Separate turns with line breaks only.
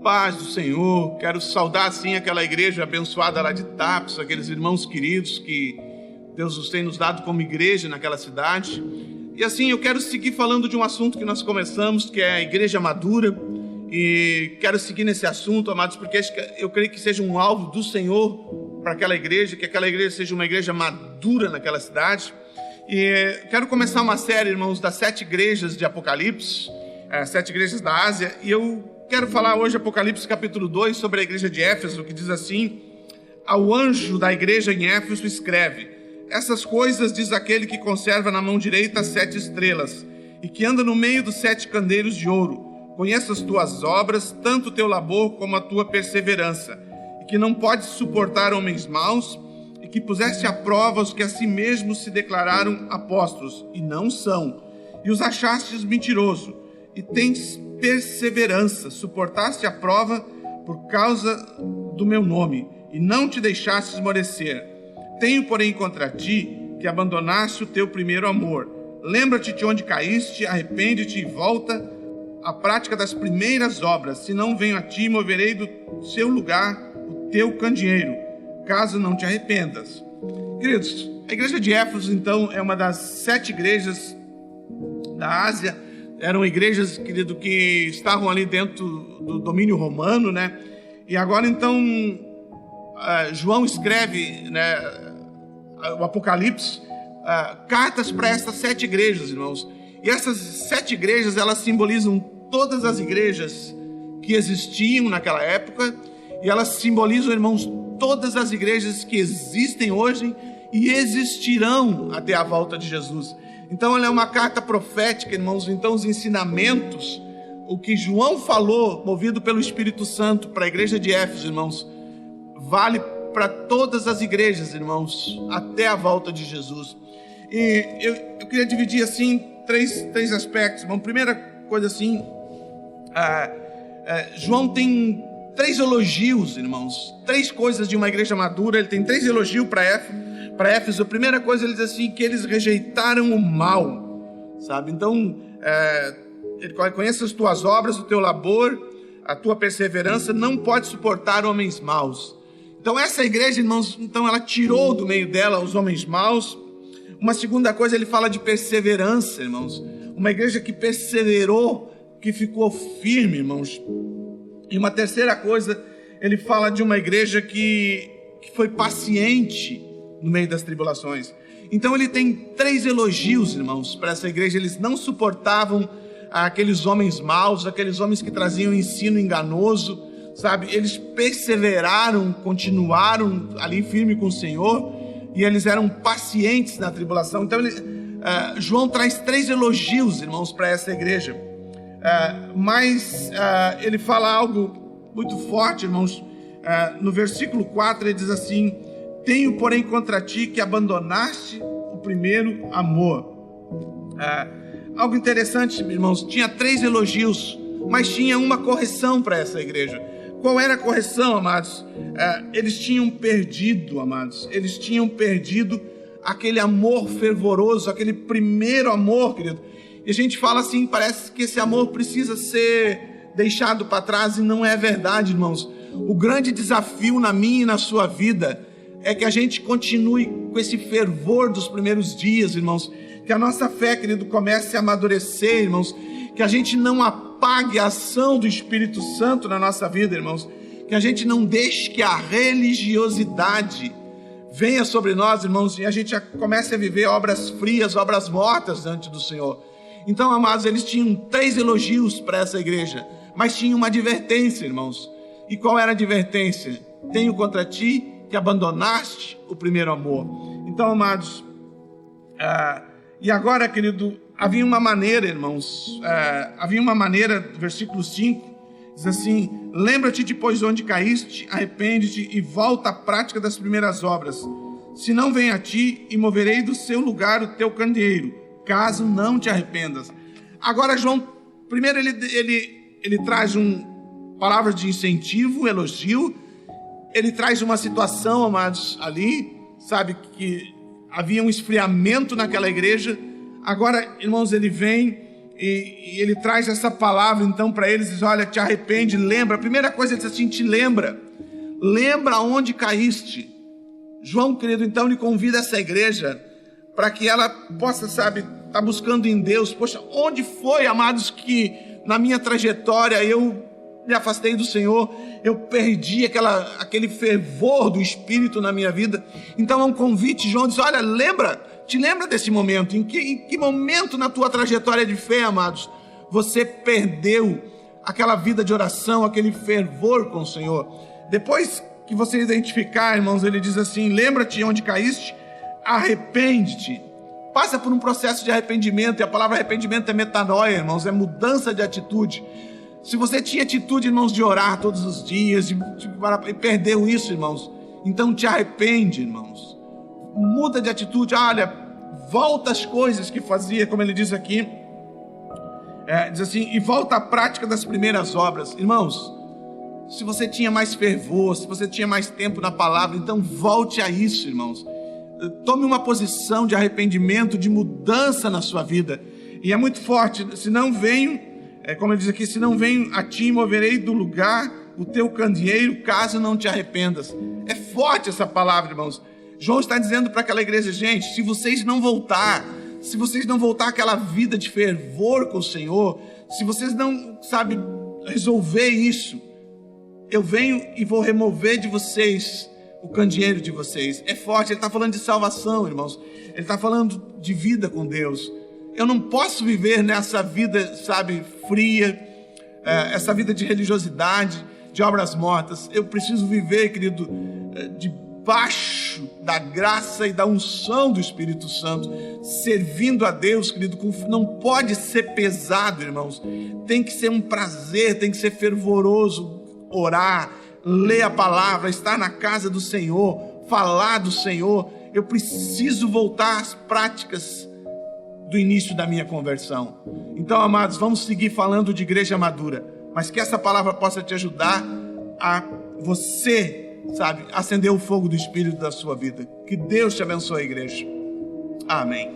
Paz do Senhor, quero saudar assim aquela igreja abençoada lá de Tapes, aqueles irmãos queridos que Deus os tem nos dado como igreja naquela cidade. E assim, eu quero seguir falando de um assunto que nós começamos, que é a igreja madura. E quero seguir nesse assunto, amados, porque eu creio que seja um alvo do Senhor para aquela igreja, que aquela igreja seja uma igreja madura naquela cidade. E quero começar uma série, irmãos, das 7 igrejas de Apocalipse, 7 igrejas da Ásia, e eu quero falar hoje, Apocalipse capítulo 2, sobre a igreja de Éfeso, que diz assim: ao anjo da igreja em Éfeso escreve: essas coisas diz aquele que conserva na mão direita as 7 estrelas, e que anda no meio dos 7 candeeiros de ouro. Conheço as tuas obras, tanto o teu labor como a tua perseverança, e que não podes suportar homens maus, e que puseste à prova os que a si mesmos se declararam apóstolos, e não são, e os achastes mentiroso, e tens perseverança, suportaste a prova por causa do meu nome, e não te deixaste esmorecer. Tenho, porém, contra ti que abandonaste o teu primeiro amor. Lembra-te de onde caíste, arrepende-te e volta à prática das primeiras obras. Se não venho a ti, moverei do seu lugar o teu candeeiro, caso não te arrependas. Queridos, a igreja de Éfeso, então, é uma das 7 igrejas da Ásia. Eram igrejas, querido, que estavam ali dentro do domínio romano, né? E agora, então, João escreve, né, o Apocalipse, cartas para essas 7 igrejas, irmãos. E essas 7 igrejas, elas simbolizam todas as igrejas que existiam naquela época, e elas simbolizam, irmãos, todas as igrejas que existem hoje e existirão até a volta de Jesus. Então ela é uma carta profética, irmãos. Então os ensinamentos, o que João falou, movido pelo Espírito Santo para a igreja de Éfeso, irmãos, vale para todas as igrejas, irmãos, até a volta de Jesus. E eu queria dividir assim três aspectos, irmão. Primeira coisa assim, João tem 3 elogios, irmãos, 3 coisas de uma igreja madura. Ele tem 3 elogios para Éfeso. A primeira coisa, ele diz assim, que eles rejeitaram o mal, sabe? Então, ele conhece as tuas obras, o teu labor, a tua perseverança, não pode suportar homens maus. Então, essa igreja, irmãos, então ela tirou do meio dela os homens maus. Uma segunda coisa, ele fala de perseverança, irmãos. Uma igreja que perseverou, que ficou firme, irmãos. E uma terceira coisa, ele fala de uma igreja que foi paciente no meio das tribulações. Então ele tem 3 elogios, irmãos, para essa igreja. Eles não suportavam aqueles homens maus, aqueles homens que traziam ensino enganoso, sabe? Eles perseveraram, continuaram ali firme com o Senhor, e eles eram pacientes na tribulação. Então João traz 3 elogios, irmãos, para essa igreja. Mas ele fala algo muito forte, irmãos. No versículo 4 ele diz assim: tenho, porém, contra ti que abandonaste o primeiro amor. Algo interessante, irmãos, tinha 3 elogios, mas tinha uma correção para essa igreja. Qual era a correção, amados? Eles tinham perdido, amados, eles tinham perdido aquele amor fervoroso, aquele primeiro amor, querido. E a gente fala assim, parece que esse amor precisa ser deixado para trás, e não é verdade, irmãos. O grande desafio na minha e na sua vida é que a gente continue com esse fervor dos primeiros dias, irmãos. Que a nossa fé, querido, comece a amadurecer, irmãos. Que a gente não apague a ação do Espírito Santo na nossa vida, irmãos. Que a gente não deixe que a religiosidade venha sobre nós, irmãos, e a gente comece a viver obras frias, obras mortas diante do Senhor. Então, amados, eles tinham 3 elogios para essa igreja, mas tinham uma advertência, irmãos. E qual era a advertência? Tenho contra ti que abandonaste o primeiro amor. Então, amados, e agora, querido, havia uma maneira, irmãos, havia uma maneira, versículo 5, diz assim: lembra-te depois onde caíste, arrepende-te e volta à prática das primeiras obras. Se não vem a ti, e moverei do seu lugar o teu candeeiro, caso não te arrependas. Agora, João, primeiro ele traz palavras de incentivo, elogio. Ele traz uma situação, amados, ali, sabe, que havia um esfriamento naquela igreja. Agora, irmãos, ele vem e ele traz essa palavra então para eles, diz: olha, te arrepende, lembra. A primeira coisa ele diz assim: te lembra onde caíste. João, querido, então lhe convida essa igreja para que ela possa, estar buscando em Deus. Poxa, onde foi, amados, que na minha trajetória eu me afastei do Senhor, eu perdi aquele fervor do Espírito na minha vida? Então é um convite. João diz: olha, te lembra desse momento. Em que momento na tua trajetória de fé, amados, você perdeu aquela vida de oração, aquele fervor com o Senhor? Depois que você identificar, irmãos, ele diz assim: lembra-te onde caíste, arrepende-te. Passa por um processo de arrependimento, e a palavra arrependimento é metanoia, irmãos, é mudança de atitude. Se você tinha atitude, irmãos, de orar todos os dias, e perdeu isso, irmãos, então te arrepende, irmãos. Muda de atitude, olha, volta às coisas que fazia, como ele diz aqui, diz assim: e volta à prática das primeiras obras. Irmãos, se você tinha mais fervor, se você tinha mais tempo na palavra, então volte a isso, irmãos. Tome uma posição de arrependimento, de mudança na sua vida. E é muito forte: se não venho, como ele diz aqui, se não venho a ti, moverei do lugar o teu candeeiro, caso não te arrependas. É forte essa palavra, irmãos. João está dizendo para aquela igreja: gente, se vocês não voltar àquela vida de fervor com o Senhor, se vocês não, resolver isso, eu venho e vou remover de vocês o candeeiro de vocês. É forte. Ele está falando de salvação, irmãos. Ele está falando de vida com Deus. Eu não posso viver nessa vida, fria, essa vida de religiosidade, de obras mortas. Eu preciso viver, querido, debaixo da graça e da unção do Espírito Santo, servindo a Deus, querido. Não pode ser pesado, irmãos. Tem que ser um prazer, tem que ser fervoroso orar, ler a palavra, estar na casa do Senhor, falar do Senhor. Eu preciso voltar às práticas do início da minha conversão. Então, amados, vamos seguir falando de igreja madura, mas que essa palavra possa te ajudar a você, acender o fogo do Espírito da sua vida. Que Deus te abençoe, igreja. Amém.